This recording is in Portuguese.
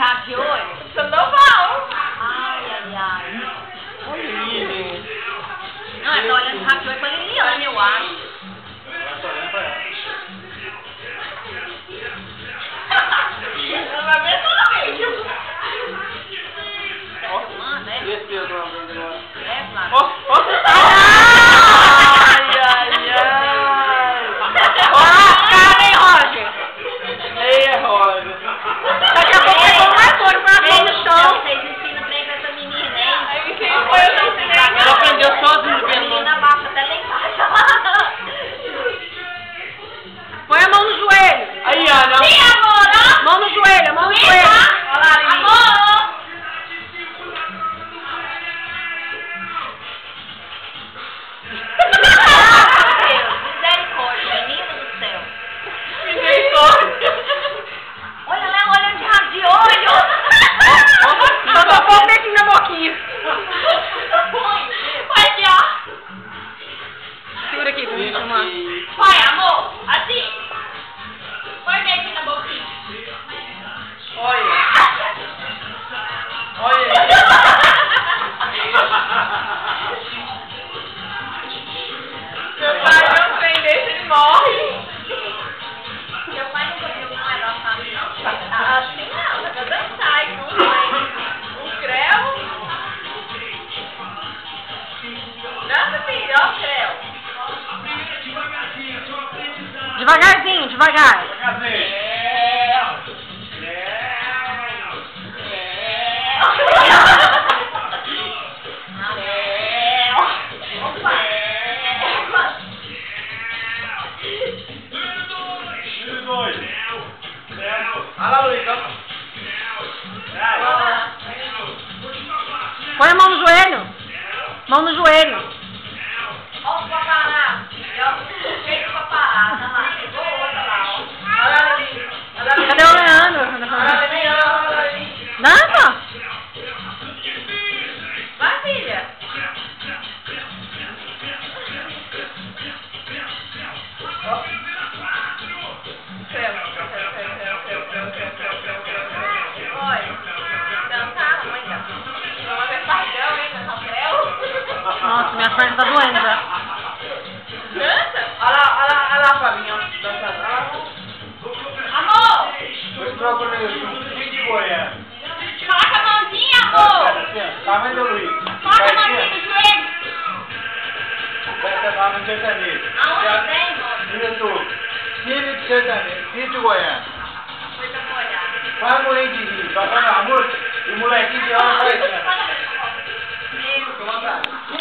rabo de olho? Sandoval. Ai. Olha aí, gente. Não, eu tô olhando rabo de olho pra Liliane, eu acho. Eu tô olhando pra ela. Ela vai ver no vídeo. Tá filmando, né? E esse Pedro agora? É, Flávio. Ó, ó. Ai, ai, ai. Olha a cara, hein, Roger? Ei, Roger. Daqui a pouco pegou mais couro pra ver no chão. Vocês ensinam trem pra essa menina, hein? Aí quem foi eu ensinei. Ela aprendeu sozinha, A Pedro. menina baixa até lá embaixo. Põe a mão no joelho. Aí, Ana. Sim, amor, ó. Mão no joelho, mão no joelho. Olha lá, amor. Misericórdia, menino do céu. Olha lá, olhando de rabo de olho. Só tô pôr o dedinho na boquinha. Vai aqui, ó. Segura aqui pra me filmar. Vai, amor. Assim. Põe o dedinho na boquinha. Olha. Olha. Meu pai não prender, ele morre. Meu pai nunca viu um negócio assim, não. Assim não, tá pra dançar e tudo, mas o creu. Dança, filho, ó o creu. Devagarzinho, devagar. Olha lá, Luiz. Põe a mão no joelho. Mão no joelho. Ó o papará. Feito papará, tá lá. Pegou outra lá, ó. Olha ali. Cadê o Leandro? Olha ali. Dança. Vai, filha. Olha, dançaram ainda. Não é pardão, hein, dançar creu. Nossa, minha perna tá doendo já. Dança? Olha lá, Flavinha. Dançando. Olha lá. Amor! Eu procuro no YouTube de Goiânia. Coloca a mãozinha, amor! Tá vendo, Luiz? Coloca a mãozinha no joelho! Vai ser lá no sertanejo. Aonde tem, amor? No YouTube. Filho de sertanejo. Filho de Goiânia. Coisa molhada. Vai morrer de rir. Tocando a música. E o molequinho de hora vai. Fala,